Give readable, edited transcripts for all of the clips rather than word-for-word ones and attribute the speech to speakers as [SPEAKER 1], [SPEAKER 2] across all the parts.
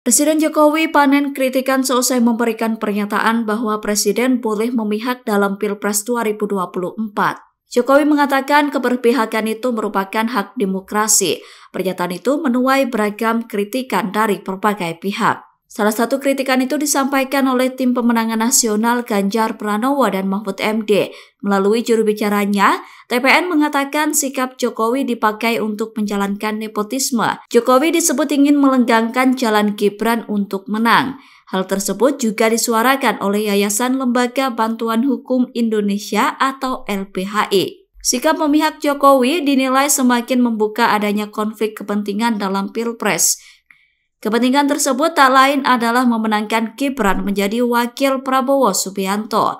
[SPEAKER 1] Presiden Jokowi panen kritikan seusai memberikan pernyataan bahwa Presiden boleh memihak dalam Pilpres 2024. Jokowi mengatakan keberpihakan itu merupakan hak demokrasi. Pernyataan itu menuai beragam kritikan dari berbagai pihak. Salah satu kritikan itu disampaikan oleh tim pemenangan nasional Ganjar Pranowo dan Mahfud MD. Melalui juru bicaranya, TPN mengatakan sikap Jokowi dipakai untuk menjalankan nepotisme. Jokowi disebut ingin melenggangkan jalan Gibran untuk menang. Hal tersebut juga disuarakan oleh Yayasan Lembaga Bantuan Hukum Indonesia atau LBHI. Sikap memihak Jokowi dinilai semakin membuka adanya konflik kepentingan dalam Pilpres. Kepentingan tersebut tak lain adalah memenangkan Gibran menjadi wakil Prabowo Subianto.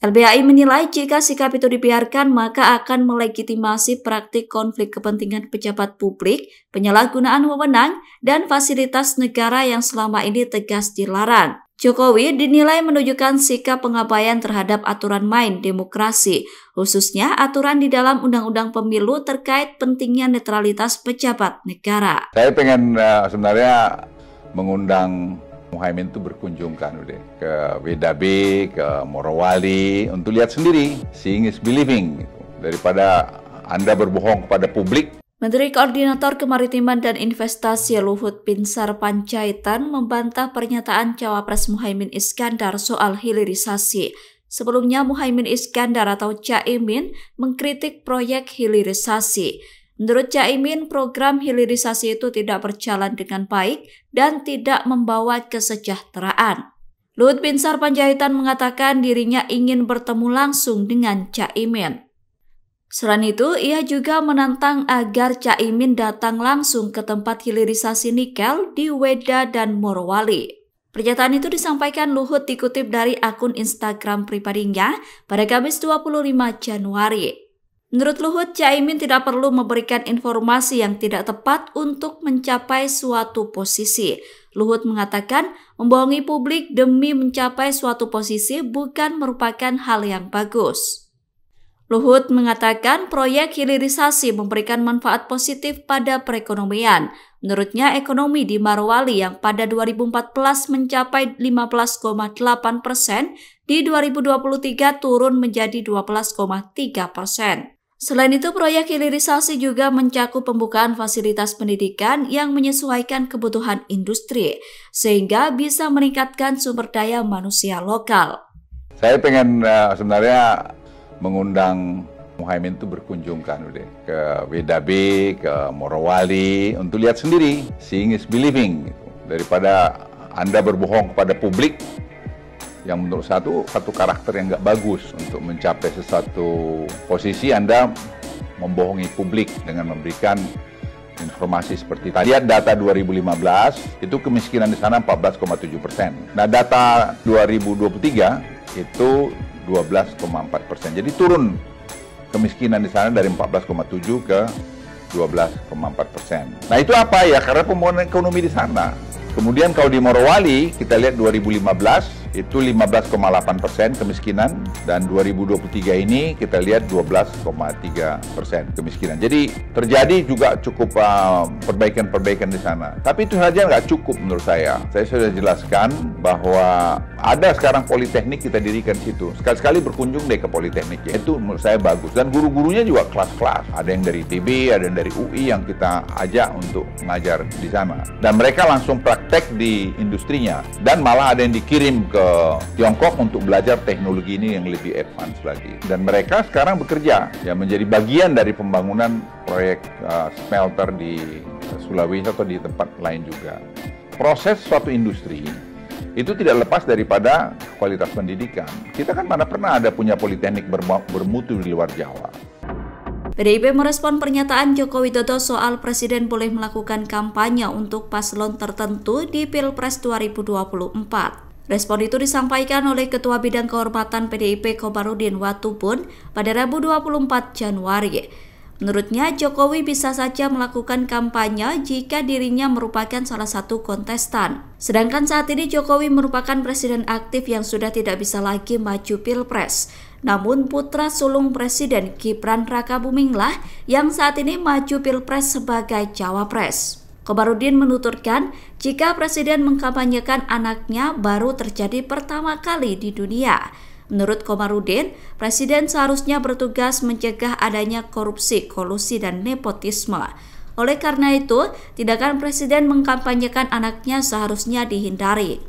[SPEAKER 1] LBHI menilai jika sikap itu dibiarkan maka akan melegitimasi praktik konflik kepentingan pejabat publik, penyalahgunaan wewenang, dan fasilitas negara yang selama ini tegas dilarang. Jokowi dinilai menunjukkan sikap pengabaian terhadap aturan main demokrasi, khususnya aturan di dalam Undang-Undang Pemilu terkait pentingnya netralitas pejabat negara.
[SPEAKER 2] Saya pengen sebenarnya mengundang Muhaimin itu berkunjung kan ke WDB, ke Morowali untuk lihat sendiri, seeing is believing, gitu. Daripada Anda berbohong kepada publik.
[SPEAKER 1] Menteri Koordinator Kemaritiman dan Investasi Luhut Binsar Panjaitan membantah pernyataan Cawapres Muhaimin Iskandar soal hilirisasi. Sebelumnya Muhaimin Iskandar atau Caimin mengkritik proyek hilirisasi. Menurut Caimin, program hilirisasi itu tidak berjalan dengan baik dan tidak membawa kesejahteraan. Luhut Binsar Panjaitan mengatakan dirinya ingin bertemu langsung dengan Caimin. Selain itu, ia juga menantang agar Caimin datang langsung ke tempat hilirisasi nikel di Weda dan Morowali. Pernyataan itu disampaikan Luhut dikutip dari akun Instagram pribadinya pada Kamis 25 Januari. Menurut Luhut, Caimin tidak perlu memberikan informasi yang tidak tepat untuk mencapai suatu posisi. Luhut mengatakan membohongi publik demi mencapai suatu posisi bukan merupakan hal yang bagus. Luhut mengatakan proyek hilirisasi memberikan manfaat positif pada perekonomian. Menurutnya ekonomi di Morowali yang pada 2014 mencapai 15,8%, di 2023 turun menjadi 12,3%. Selain itu, proyek hilirisasi juga mencakup pembukaan fasilitas pendidikan yang menyesuaikan kebutuhan industri, sehingga bisa meningkatkan sumber daya manusia lokal.
[SPEAKER 2] Saya pengen sebenarnya mengundang Muhaimin itu berkunjung kan ke WDB, ke Morowali untuk lihat sendiri, seeing is believing, gitu. Daripada Anda berbohong kepada publik yang menurut satu karakter yang nggak bagus untuk mencapai sesuatu posisi. Anda membohongi publik dengan memberikan informasi seperti tadi. Lihat data 2015 itu kemiskinan di sana 14,7%. Nah, data 2023 itu 12,4%. Jadi turun kemiskinan di sana dari 14,7 ke 12,4%. Nah, itu apa ya? Karena pembangunan ekonomi di sana. Kemudian kalau di Morowali kita lihat 2015 itu 15,8% kemiskinan, dan 2023 ini kita lihat 12,3% kemiskinan. Jadi terjadi juga cukup perbaikan-perbaikan di sana. Tapi itu saja nggak cukup menurut saya. Saya sudah jelaskan bahwa ada sekarang politeknik kita dirikan di situ. Sekali-sekali berkunjung deh ke politeknik. Itu menurut saya bagus. Dan guru-gurunya juga kelas-kelas. Ada yang dari ITB, ada yang dari UI yang kita ajak untuk mengajar di sana. Dan mereka langsung praktek di industrinya. Dan malah ada yang dikirim ke Tiongkok untuk belajar teknologi ini yang lebih advance lagi. Dan mereka sekarang bekerja ya menjadi bagian dari pembangunan proyek smelter di Sulawesi atau di tempat lain juga. Proses suatu industri itu tidak lepas daripada kualitas pendidikan. Kita kan mana pernah ada punya politeknik bermutu di luar Jawa.
[SPEAKER 1] PDIP merespon pernyataan Joko Widodo soal Presiden boleh melakukan kampanye untuk paslon tertentu di Pilpres 2024. Respon itu disampaikan oleh Ketua Bidang Kehormatan PDIP Komarudin Watubun pada Rabu 24 Januari. Menurutnya, Jokowi bisa saja melakukan kampanye jika dirinya merupakan salah satu kontestan. Sedangkan saat ini Jokowi merupakan presiden aktif yang sudah tidak bisa lagi maju Pilpres. Namun putra sulung Presiden Gibran Rakabuminglah yang saat ini maju Pilpres sebagai Cawapres. Komarudin menuturkan, jika Presiden mengkampanyekan anaknya baru terjadi pertama kali di dunia. Menurut Komarudin, Presiden seharusnya bertugas mencegah adanya korupsi, kolusi, dan nepotisme. Oleh karena itu, tindakan Presiden mengkampanyekan anaknya seharusnya dihindari.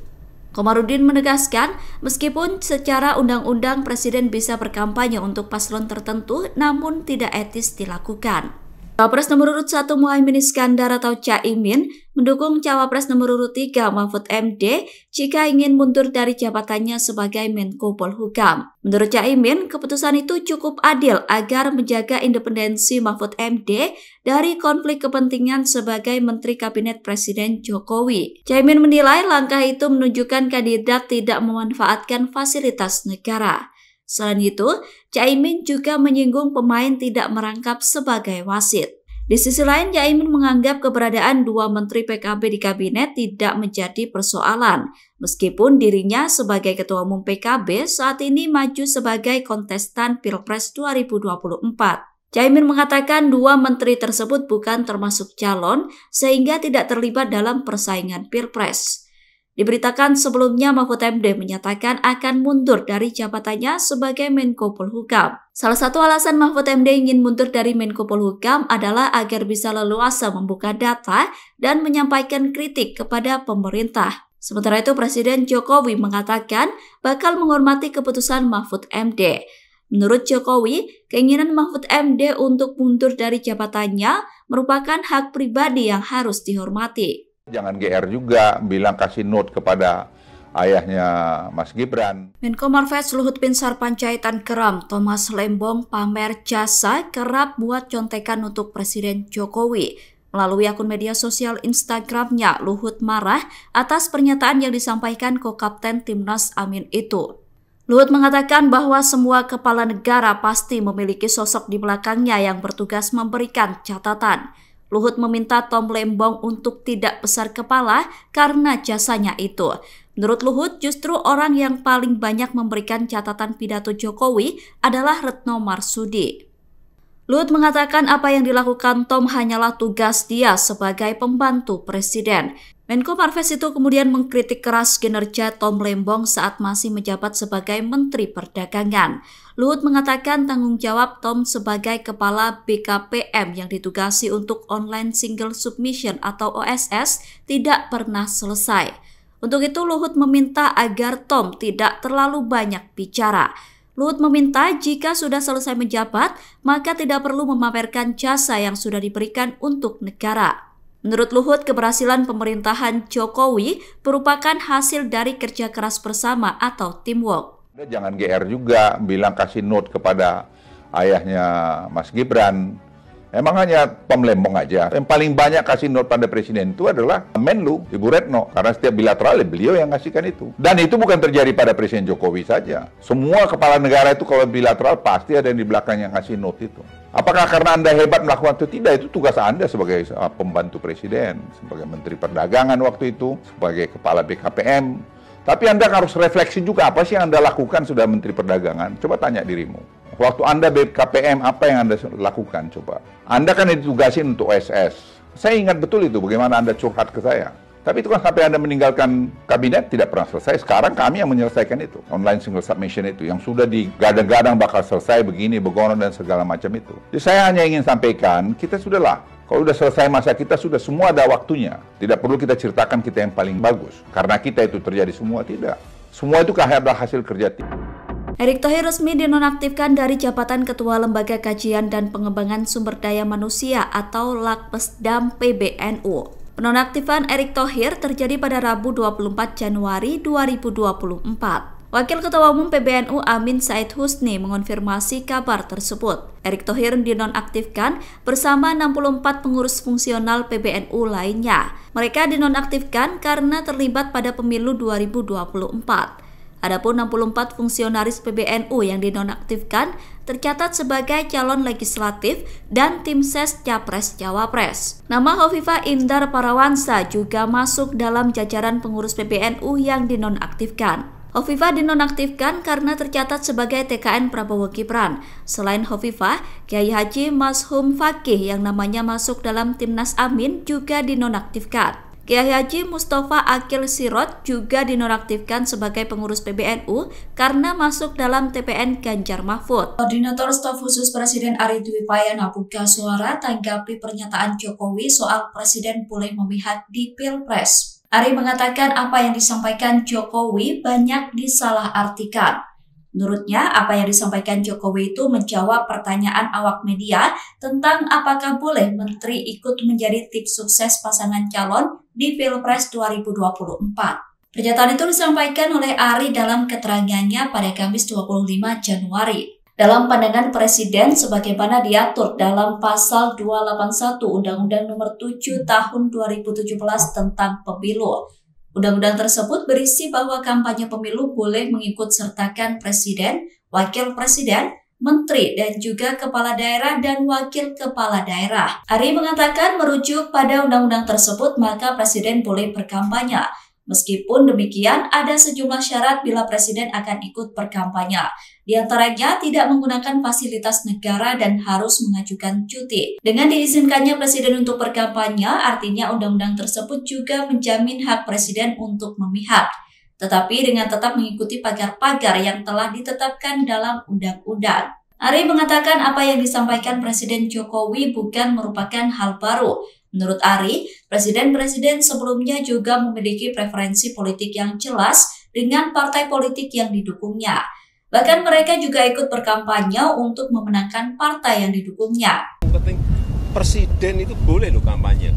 [SPEAKER 1] Komarudin menegaskan, meskipun secara undang-undang Presiden bisa berkampanye untuk paslon tertentu, namun tidak etis dilakukan. Cawapres nomor urut 1 Muhaimin Iskandar atau Caimin mendukung Cawapres nomor urut 3 Mahfud MD jika ingin mundur dari jabatannya sebagai Menko Polhukam. Menurut Caimin, keputusan itu cukup adil agar menjaga independensi Mahfud MD dari konflik kepentingan sebagai Menteri Kabinet Presiden Jokowi. Caimin menilai langkah itu menunjukkan kandidat tidak memanfaatkan fasilitas negara. Selain itu, Caimin juga menyinggung pemain tidak merangkap sebagai wasit. Di sisi lain, Caimin menganggap keberadaan dua menteri PKB di kabinet tidak menjadi persoalan, meskipun dirinya sebagai Ketua Umum PKB saat ini maju sebagai kontestan Pilpres 2024. Caimin mengatakan dua menteri tersebut bukan termasuk calon, sehingga tidak terlibat dalam persaingan Pilpres. Diberitakan sebelumnya Mahfud MD menyatakan akan mundur dari jabatannya sebagai Menko Polhukam. Salah satu alasan Mahfud MD ingin mundur dari Menko Polhukam adalah agar bisa leluasa membuka data dan menyampaikan kritik kepada pemerintah. Sementara itu Presiden Jokowi mengatakan bakal menghormati keputusan Mahfud MD. Menurut Jokowi, keinginan Mahfud MD untuk mundur dari jabatannya merupakan hak pribadi yang harus dihormati.
[SPEAKER 2] Jangan GR juga bilang kasih note kepada ayahnya Mas Gibran.
[SPEAKER 1] Menko Marves Luhut Binsar Panjaitan geram Thomas Lembong pamer jasa kerap buat contekan untuk Presiden Jokowi. Melalui akun media sosial Instagramnya, Luhut marah atas pernyataan yang disampaikan Ko-Kapten Timnas Amin itu. Luhut mengatakan bahwa semua kepala negara pasti memiliki sosok di belakangnya yang bertugas memberikan catatan. Luhut meminta Tom Lembong untuk tidak besar kepala karena jasanya itu. Menurut Luhut, justru orang yang paling banyak memberikan catatan pidato Jokowi adalah Retno Marsudi. Luhut mengatakan apa yang dilakukan Tom hanyalah tugas dia sebagai pembantu presiden. Menko Marves itu kemudian mengkritik keras kinerja Tom Lembong saat masih menjabat sebagai Menteri Perdagangan. Luhut mengatakan tanggung jawab Tom sebagai Kepala BKPM yang ditugasi untuk Online Single Submission atau OSS tidak pernah selesai. Untuk itu Luhut meminta agar Tom tidak terlalu banyak bicara. Luhut meminta jika sudah selesai menjabat, maka tidak perlu memamerkan jasa yang sudah diberikan untuk negara. Menurut Luhut, keberhasilan pemerintahan Jokowi merupakan hasil dari kerja keras bersama atau teamwork.
[SPEAKER 2] Jangan GR juga bilang kasih note kepada ayahnya Mas Gibran. Emang hanya Tom Lembong aja. Yang paling banyak kasih note pada presiden itu adalah Menlu, Ibu Retno. Karena setiap bilateral beliau yang ngasihkan itu. Dan itu bukan terjadi pada Presiden Jokowi saja. Semua kepala negara itu kalau bilateral pasti ada yang di belakang yang ngasih note itu. Apakah karena Anda hebat melakukan itu? Tidak, itu tugas Anda sebagai pembantu presiden, sebagai Menteri Perdagangan waktu itu, sebagai Kepala BKPM. Tapi Anda harus refleksi juga apa sih yang Anda lakukan sudah Menteri Perdagangan. Coba tanya dirimu. Waktu Anda BKPM, apa yang Anda lakukan? Coba. Anda kan ditugasin untuk OSS. Saya ingat betul itu, bagaimana Anda curhat ke saya. Tapi itu kan sampai Anda meninggalkan kabinet tidak pernah selesai. Sekarang kami yang menyelesaikan itu. Online single submission itu. Yang sudah digadang-gadang bakal selesai begini, begono dan segala macam itu. Jadi saya hanya ingin sampaikan, kita sudahlah. Kalau sudah selesai masa kita, sudah semua ada waktunya. Tidak perlu kita ceritakan kita yang paling bagus. Karena kita itu terjadi semua, tidak. Semua itu adalah hasil kerja tim.
[SPEAKER 1] Erick Thohir resmi dinonaktifkan dari jabatan Ketua Lembaga Kajian dan Pengembangan Sumber Daya Manusia atau Lakpesdam PBNU. Penonaktifan Erick Thohir terjadi pada Rabu 24 Januari 2024. Wakil Ketua Umum PBNU Amin Said Husni mengonfirmasi kabar tersebut. Erick Thohir dinonaktifkan bersama 64 pengurus fungsional PBNU lainnya. Mereka dinonaktifkan karena terlibat pada pemilu 2024. Adapun 64 fungsionaris PBNU yang dinonaktifkan tercatat sebagai calon legislatif dan tim ses Capres-Cawapres. Nama Hovifah Indar Parawansa juga masuk dalam jajaran pengurus PBNU yang dinonaktifkan. Hovifah dinonaktifkan karena tercatat sebagai TKN Prabowo Gibran. Selain Hovifah, Kiai Haji Mashum Fakih yang namanya masuk dalam Timnas Amin juga dinonaktifkan. Kiai Haji Mustafa Akil Sirot juga dinonaktifkan sebagai pengurus PBNU karena masuk dalam TPN Ganjar Mahfud. Koordinator Staf Khusus Presiden Ari Dwi Payana buka suara tanggapi pernyataan Jokowi soal Presiden boleh memihak di Pilpres. Ari mengatakan apa yang disampaikan Jokowi banyak disalahartikan. Menurutnya, apa yang disampaikan Jokowi itu menjawab pertanyaan awak media tentang apakah boleh menteri ikut menjadi tim sukses pasangan calon di Pilpres 2024. Pernyataan itu disampaikan oleh Ari dalam keterangannya pada Kamis 25 Januari. Dalam pandangan Presiden sebagaimana diatur dalam Pasal 281 Undang-Undang Nomor 7 Tahun 2017 tentang Pemilu. Undang-undang tersebut berisi bahwa kampanye pemilu boleh mengikut sertakan Presiden, Wakil Presiden, Menteri, dan juga Kepala Daerah dan Wakil Kepala Daerah. Ari mengatakan merujuk pada undang-undang tersebut maka Presiden boleh berkampanye. Meskipun demikian, ada sejumlah syarat bila Presiden akan ikut berkampanye. Di antaranya tidak menggunakan fasilitas negara dan harus mengajukan cuti. Dengan diizinkannya Presiden untuk berkampanye, artinya undang-undang tersebut juga menjamin hak Presiden untuk memihak. Tetapi dengan tetap mengikuti pagar-pagar yang telah ditetapkan dalam undang-undang. Ari mengatakan apa yang disampaikan Presiden Jokowi bukan merupakan hal baru. Menurut Ari, presiden-presiden sebelumnya juga memiliki preferensi politik yang jelas dengan partai politik yang didukungnya. Bahkan mereka juga ikut berkampanye untuk memenangkan partai yang didukungnya.
[SPEAKER 3] Presiden itu boleh loh kampanye.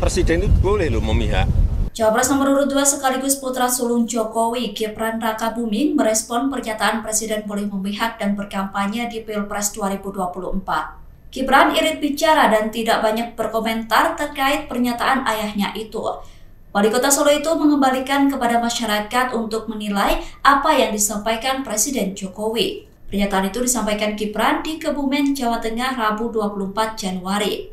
[SPEAKER 3] Presiden itu boleh loh memihak.
[SPEAKER 1] Cawapres nomor urut 2 sekaligus putra sulung Jokowi, Gibran Rakabuming, merespon pernyataan Presiden boleh memihak dan berkampanye di Pilpres 2024. Gibran irit bicara dan tidak banyak berkomentar terkait pernyataan ayahnya itu. Wali Kota Solo itu mengembalikan kepada masyarakat untuk menilai apa yang disampaikan Presiden Jokowi. Pernyataan itu disampaikan Gibran di Kebumen, Jawa Tengah, Rabu 24 Januari.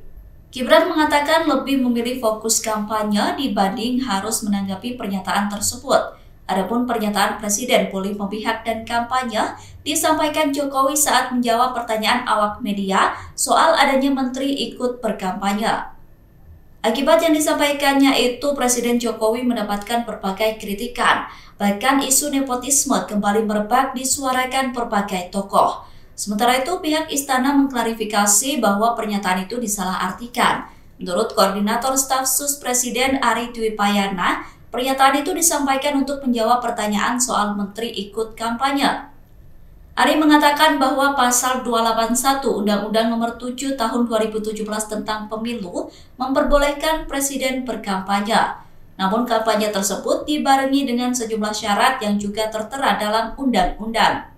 [SPEAKER 1] Gibran mengatakan lebih memilih fokus kampanye dibanding harus menanggapi pernyataan tersebut. Adapun pernyataan Presiden boleh memihak dan kampanye disampaikan Jokowi saat menjawab pertanyaan awak media soal adanya menteri ikut berkampanye. Akibat yang disampaikannya itu, Presiden Jokowi mendapatkan berbagai kritikan. Bahkan isu nepotisme kembali merebak disuarakan berbagai tokoh. Sementara itu, pihak istana mengklarifikasi bahwa pernyataan itu disalahartikan. Menurut Koordinator Staf Sus Presiden Ari Dwi Payana, pernyataan itu disampaikan untuk menjawab pertanyaan soal menteri ikut kampanye. Ari mengatakan bahwa Pasal 281 Undang-Undang Nomor 7 Tahun 2017 tentang Pemilu memperbolehkan Presiden berkampanye. Namun kampanye tersebut dibarengi dengan sejumlah syarat yang juga tertera dalam undang-undang.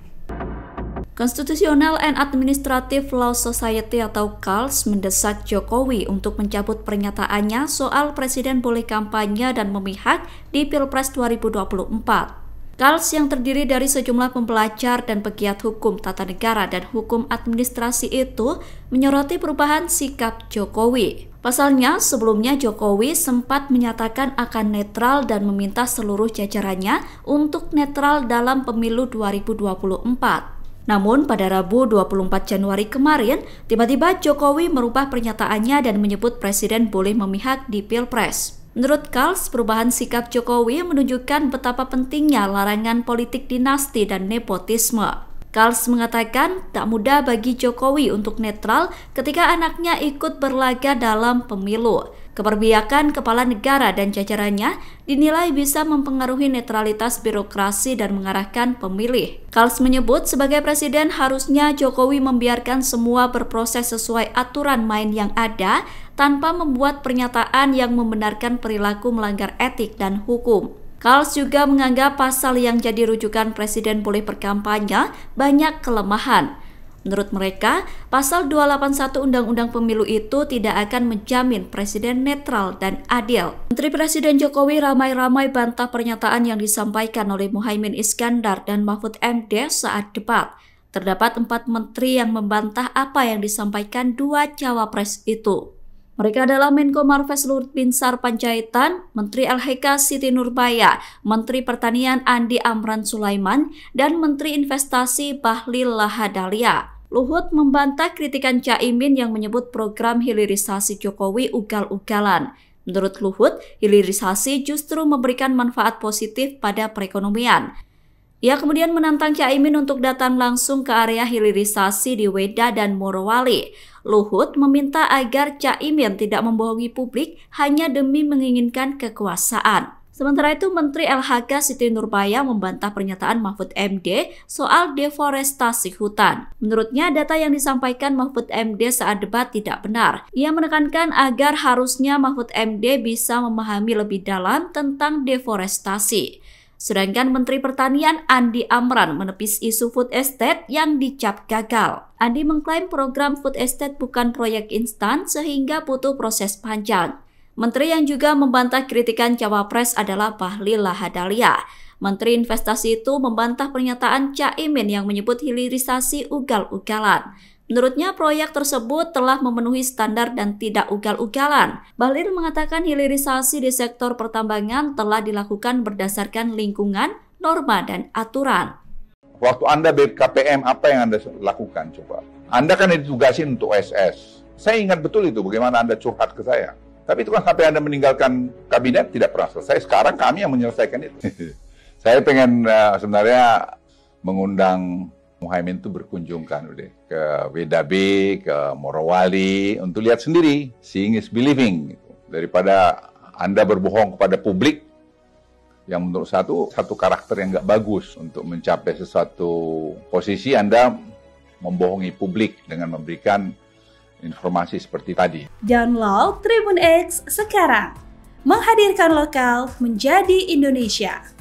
[SPEAKER 1] Constitutional and Administrative Law Society atau CALS mendesak Jokowi untuk mencabut pernyataannya soal Presiden boleh kampanye dan memihak di Pilpres 2024. CALS yang terdiri dari sejumlah pembelajar dan pegiat hukum tata negara dan hukum administrasi itu menyoroti perubahan sikap Jokowi. Pasalnya, sebelumnya Jokowi sempat menyatakan akan netral dan meminta seluruh jajarannya untuk netral dalam pemilu 2024. Namun pada Rabu 24 Januari kemarin, tiba-tiba Jokowi merubah pernyataannya dan menyebut Presiden boleh memihak di Pilpres. Menurut CALS, perubahan sikap Jokowi menunjukkan betapa pentingnya larangan politik dinasti dan nepotisme. CALS mengatakan tak mudah bagi Jokowi untuk netral ketika anaknya ikut berlaga dalam pemilu. Keperbiakan kepala negara dan jajarannya dinilai bisa mempengaruhi netralitas birokrasi dan mengarahkan pemilih. CALS menyebut sebagai presiden harusnya Jokowi membiarkan semua berproses sesuai aturan main yang ada tanpa membuat pernyataan yang membenarkan perilaku melanggar etik dan hukum. CALS juga menganggap pasal yang jadi rujukan presiden boleh berkampanye banyak kelemahan. Menurut mereka, pasal 281 Undang-Undang Pemilu itu tidak akan menjamin presiden netral dan adil. Menteri Presiden Jokowi ramai-ramai bantah pernyataan yang disampaikan oleh Muhaimin Iskandar dan Mahfud MD saat debat. Terdapat 4 menteri yang membantah apa yang disampaikan dua cawapres itu. Mereka adalah Menko Marves Luhut Binsar Panjaitan, Menteri LHK Siti Nurbaya, Menteri Pertanian Andi Amran Sulaiman, dan Menteri Investasi Bahlil Lahadalia. Luhut membantah kritikan Caimin yang menyebut program hilirisasi Jokowi ugal-ugalan. Menurut Luhut, hilirisasi justru memberikan manfaat positif pada perekonomian. Ia kemudian menantang Caimin untuk datang langsung ke area hilirisasi di Weda dan Morowali. Luhut meminta agar Caimin tidak membohongi publik hanya demi menginginkan kekuasaan. Sementara itu, Menteri LHK Siti Nurbaya membantah pernyataan Mahfud MD soal deforestasi hutan. Menurutnya, data yang disampaikan Mahfud MD saat debat tidak benar. Ia menekankan agar harusnya Mahfud MD bisa memahami lebih dalam tentang deforestasi. Sedangkan Menteri Pertanian Andi Amran menepis isu food estate yang dicap gagal. Andi mengklaim program food estate bukan proyek instan sehingga butuh proses panjang. Menteri yang juga membantah kritikan Cawapres adalah Bahlil Lahadalia. Menteri Investasi itu membantah pernyataan Caimin yang menyebut hilirisasi ugal-ugalan. Menurutnya, proyek tersebut telah memenuhi standar dan tidak ugal-ugalan. Bahlil mengatakan hilirisasi di sektor pertambangan telah dilakukan berdasarkan lingkungan, norma, dan aturan.
[SPEAKER 2] Waktu Anda BKPM, apa yang Anda lakukan coba? Anda kan ditugasin untuk SS. Saya ingat betul itu, bagaimana Anda curhat ke saya. Tapi itu kan sampai Anda meninggalkan kabinet tidak pernah selesai. Sekarang kami yang menyelesaikan itu. Saya pengen sebenarnya mengundang Muhaimin itu berkunjung kan udah ke WDB, ke Morowali untuk lihat sendiri, seeing is believing gitu. Daripada Anda berbohong kepada publik yang menurut satu karakter yang nggak bagus untuk mencapai sesuatu posisi. Anda membohongi publik dengan memberikan informasi seperti tadi.
[SPEAKER 4] Download Tribun X sekarang, menghadirkan lokal menjadi Indonesia.